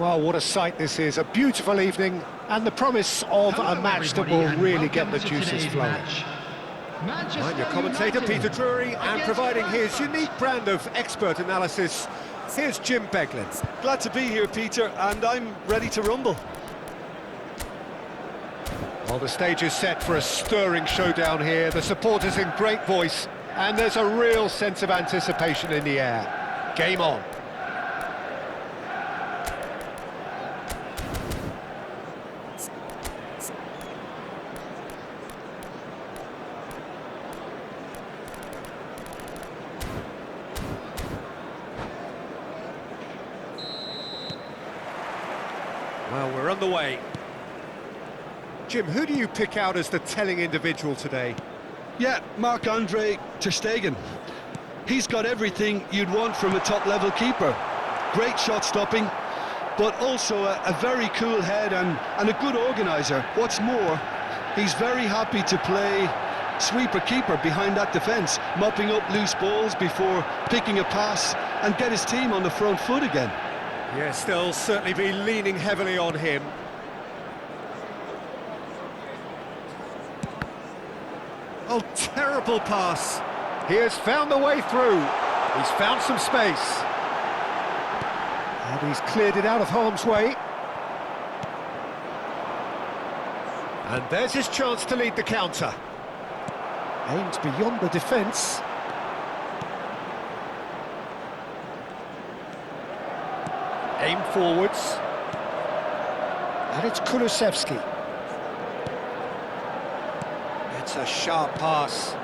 Well, what a sight this is, a beautiful evening, and the promise of a match that will really get the juices flowing. I'm your commentator, Peter Drury, and providing his unique brand of expert analysis, here's Jim Beglin. Glad to be here, Peter, and I'm ready to rumble. Well, the stage is set for a stirring showdown here, the supporters in great voice, and there's a real sense of anticipation in the air. Game on. Well, we're on the way. Jim, who do you pick out as the telling individual today? Yeah, Marc-Andre ter Stegen. He's got everything you'd want from a top-level keeper. Great shot stopping, but also a very cool head and a good organiser. What's more, he's very happy to play sweeper-keeper behind that defence, mopping up loose balls before picking a pass and get his team on the front foot again. Yes, they'll certainly be leaning heavily on him. Oh, terrible pass. He has found the way through. He's found some space. And he's cleared it out of harm's way. And there's his chance to lead the counter. Aimed beyond the defence. Aim forwards. And it's Kulusevski. It's a sharp pass.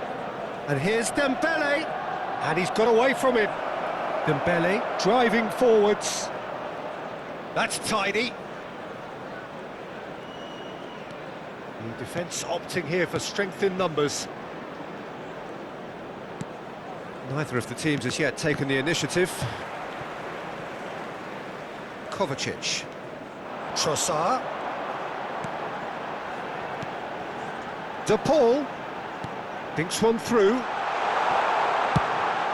And here's Dembele. And he's got away from him. Dembele driving forwards. That's tidy. The defence opting here for strength in numbers. Neither of the teams has yet taken the initiative. Kovacic. Trossard. De Paul. Thinks one through.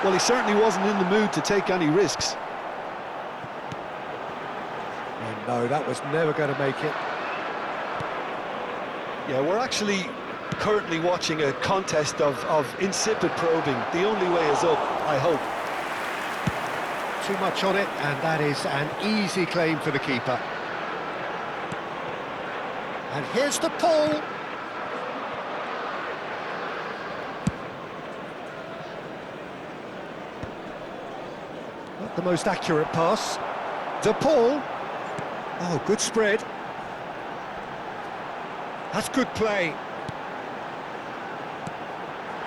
Well, he certainly wasn't in the mood to take any risks. And no, that was never going to make it. Yeah, we're actually currently watching a contest of insipid probing. The only way is up, I hope. Too much on it, and that is an easy claim for the keeper. And here's De Paul. Not the most accurate pass. De Paul. Oh, good spread. That's good play.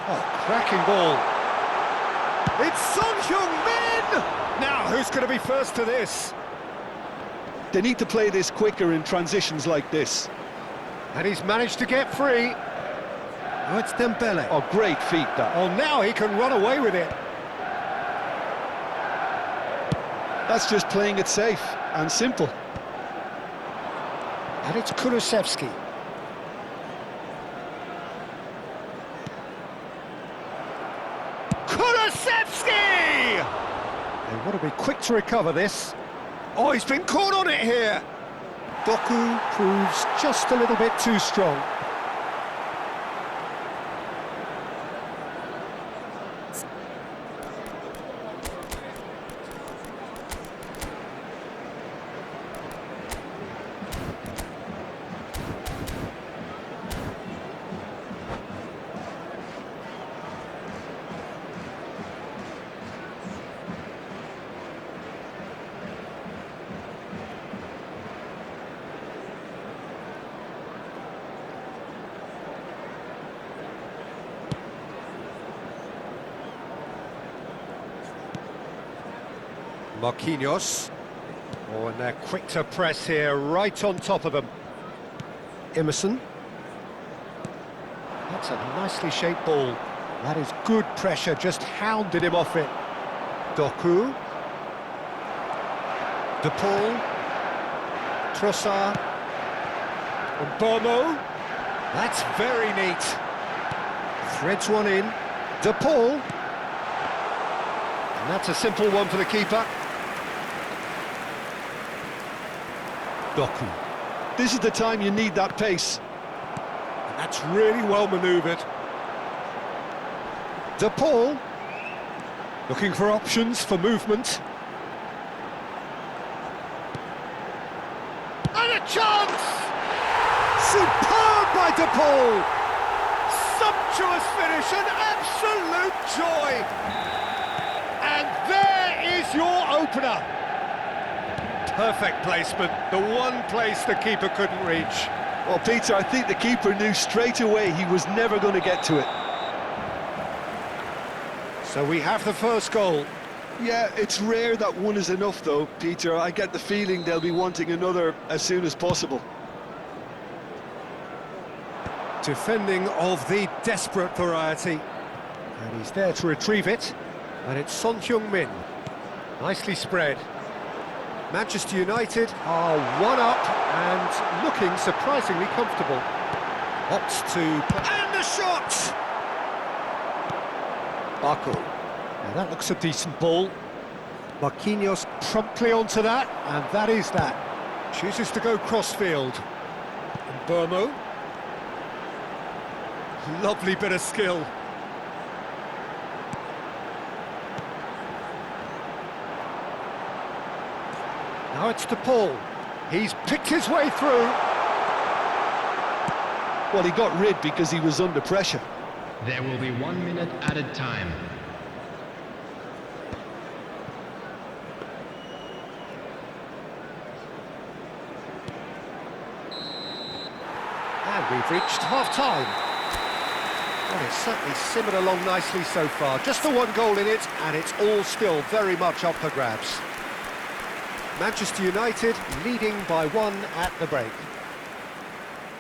Oh, cracking ball. It's Son Heung-min! Now, who's going to be first to this? They need to play this quicker in transitions like this. And he's managed to get free. Oh, it's Dembele. Oh, great feat, that. Oh, now he can run away with it. That's just playing it safe and simple. And it's Kulusevski. Kulusevski! They want to be quick to recover this. Oh, he's been caught on it here. Doku proves just a little bit too strong. Marquinhos. Oh, and they're quick to press here, right on top of them. Emerson. That's a nicely shaped ball. That is good pressure, just hounded him off it. Doku. De Paul. Trossard. And Bomo. That's very neat. Threads one in. De Paul. And that's a simple one for the keeper. Doku. This is the time you need that pace. And that's really well manoeuvred. De Paul. Looking for options for movement. And a chance! Superb by De Paul! Sumptuous finish, an absolute joy! And there is your opener. Perfect placement, the one place the keeper couldn't reach. Well, Peter, I think the keeper knew straight away he was never going to get to it. So we have the first goal. Yeah, it's rare that one is enough, though, Peter. I get the feeling they'll be wanting another as soon as possible. Defending of the desperate variety. And he's there to retrieve it. And it's Son Heung-min. Nicely spread. Manchester United are one up and looking surprisingly comfortable. Opts to... And the shot! Baku. Now that looks a decent ball. Marquinhos promptly onto that, and that is that. Chooses to go crossfield. And Burmo. Lovely bit of skill. Now it's De Paul. He's picked his way through. Well, he got rid because he was under pressure. There will be 1 minute added time. And we've reached half-time. Well, it's certainly simmered along nicely so far. Just the one goal in it, and it's all still very much up for grabs. Manchester United leading by 1 at the break.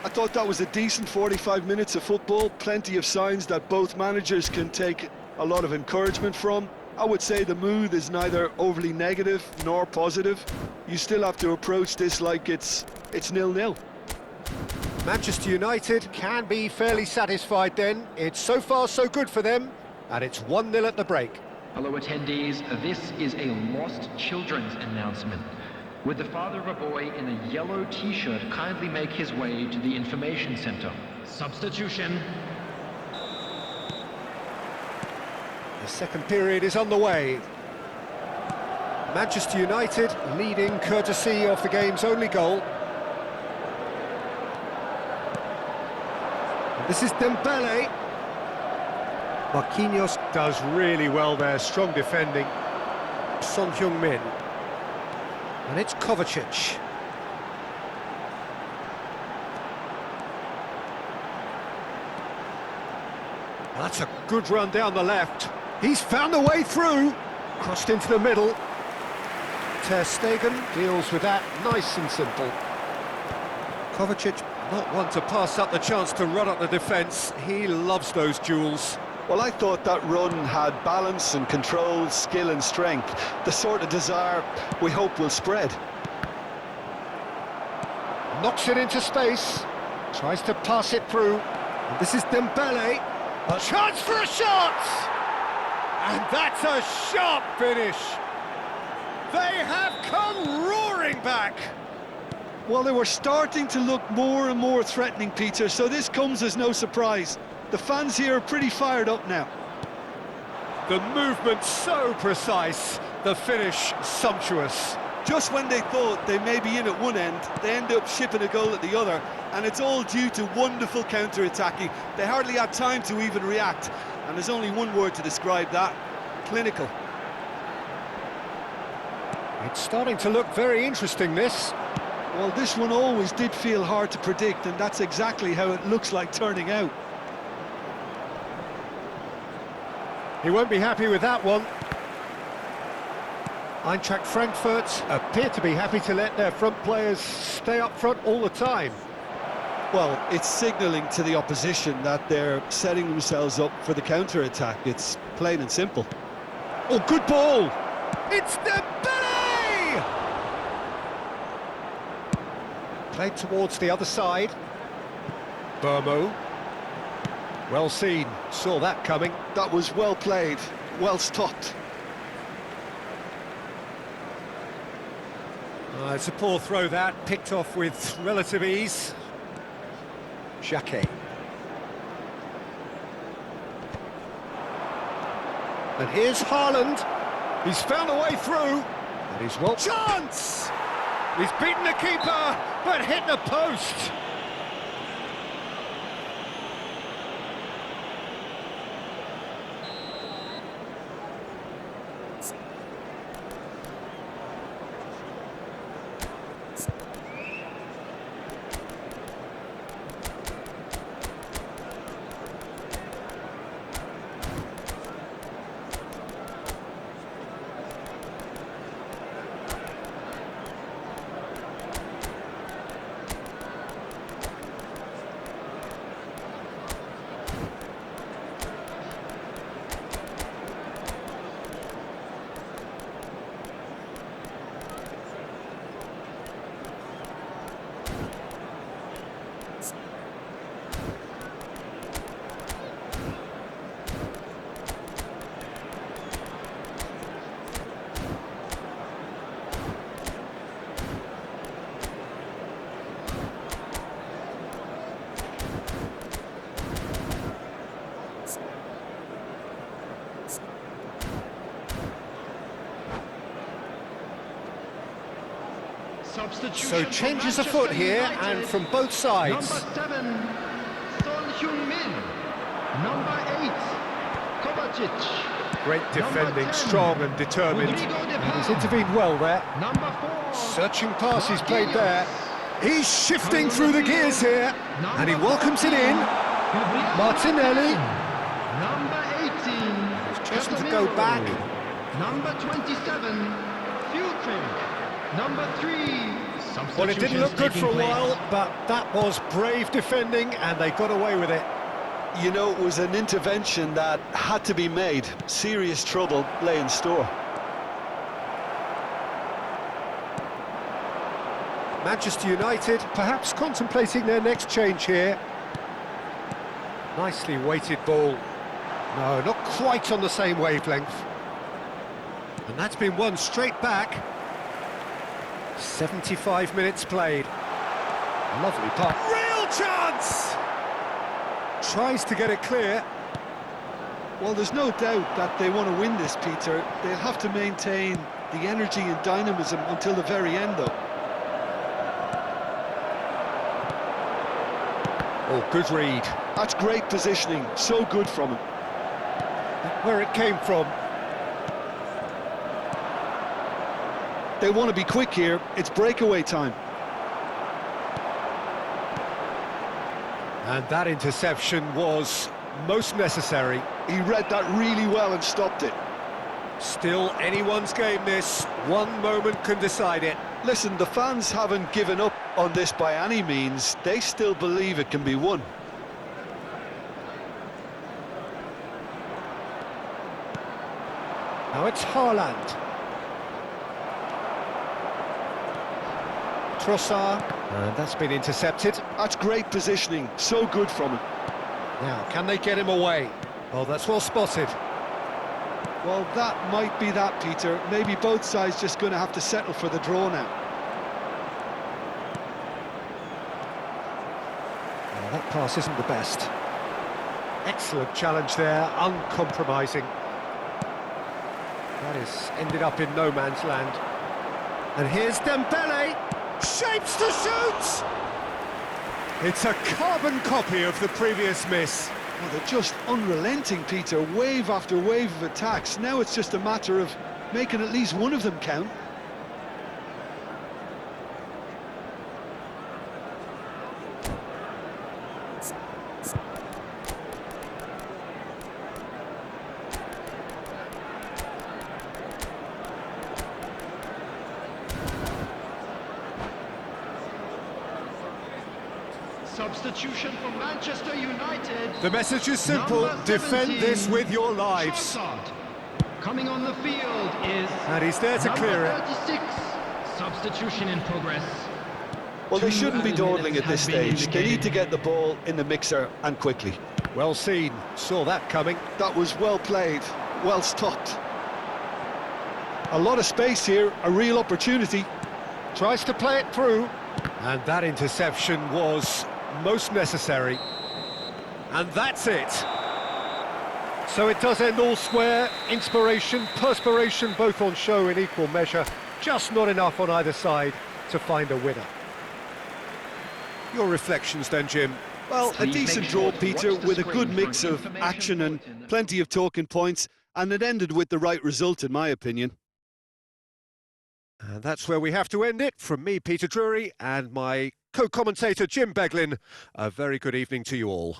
I thought that was a decent 45 minutes of football. Plenty of signs that both managers can take a lot of encouragement from. I would say the mood is neither overly negative nor positive. You still have to approach this like it's 0-0. Manchester United can be fairly satisfied then. It's so far so good for them, and it's 1-0 at the break. Hello attendees, this is a lost children's announcement. Would the father of a boy in a yellow t-shirt kindly make his way to the information center? Substitution. The second period is underway. Manchester United leading courtesy of the game's only goal. And this is Dembele. Marquinhos does really well there, strong defending. Son Heung-min. And it's Kovacic. That's a good run down the left. He's found a way through. Crossed into the middle. Ter Stegen deals with that nice and simple. Kovacic, not one to pass up the chance to run up the defence. He loves those duels. Well, I thought that run had balance and control, skill and strength. The sort of desire we hope will spread. Knocks it into space. Tries to pass it through. And this is Dembele. A chance for a shot! And that's a sharp finish. They have come roaring back. Well, they were starting to look more and more threatening, Peter, so this comes as no surprise. The fans here are pretty fired up now. The movement so precise, the finish sumptuous. Just when they thought they may be in at one end, they end up shipping a goal at the other, and it's all due to wonderful counter-attacking. They hardly had time to even react, and there's only one word to describe that: clinical. It's starting to look very interesting, this. Well, this one always did feel hard to predict, and that's exactly how it looks like turning out. He won't be happy with that one. Eintracht Frankfurt appear to be happy to let their front players stay up front all the time. Well, it's signalling to the opposition that they're setting themselves up for the counter-attack. It's plain and simple. Oh, good ball! It's Dembele! Played towards the other side. Burmo. Well seen, saw that coming. That was well played, well stopped. It's a poor throw that, picked off with relative ease. Jacquet. And here's Haaland. He's found a way through. And he's well... Chance! He's beaten the keeper, but hit the post. So changes afoot here, and from both sides. Number 7, Son Heung-min. Number 8, Kovacic. Great defending, 10, strong and determined. He's intervened well there. Number 4, Searching pass he's played there. He's shifting through the gears here, and he welcomes it in. Martinelli. Number 18, He's chosen to go back. Number 27, Füllkrug. Number 3. Well, it didn't look good for a while, but that was brave defending, and they got away with it. You know, it was an intervention that had to be made. Serious trouble lay in store. Manchester United perhaps contemplating their next change here. Nicely weighted ball. No, not quite on the same wavelength. And that's been won straight back. 75 minutes played. Lovely puck. Real chance! Tries to get it clear. Well, there's no doubt that they want to win this, Peter. They'll have to maintain the energy and dynamism until the very end, though. Oh, good read. That's great positioning. So good from him. Where it came from. They want to be quick here. It's breakaway time. And that interception was most necessary. He read that really well and stopped it. Still anyone's game this. One moment can decide it. Listen, the fans haven't given up on this by any means. They still believe it can be won. Now it's Haaland. Trossard, and that's been intercepted. That's great positioning, so good from him. Now, can they get him away? Oh, that's well spotted. Well, that might be that, Peter. Maybe both sides just going to have to settle for the draw now. Well, that pass isn't the best. Excellent challenge there, uncompromising. That has ended up in no man's land. And here's Dembele. Shapes to shoot! It's a carbon copy of the previous miss. Well, they're just unrelenting, Peter. Wave after wave of attacks. Now it's just a matter of making at least one of them count. Substitution for Manchester United. The message is simple, defend this with your lives. Coming on the field is... And he's there to clear it. 36. Substitution in progress. Well, they shouldn't be dawdling at this stage. They need to get the ball in the mixer and quickly. Well seen, saw that coming. That was well played, well stopped. A lot of space here, a real opportunity. Tries to play it through. And that interception was most necessary. And that's it. So it does end all square. Inspiration, perspiration, both on show in equal measure. Just not enough on either side to find a winner. Your reflections then, Jim? Well, a Please decent make sure draw, to Peter, watch the with a screen good for mix an of information action and bulletin. plenty of talking points, and it ended with the right result, in my opinion. And that's where we have to end it. From me, Peter Drury, and my co-commentator, Jim Beglin. A very good evening to you all.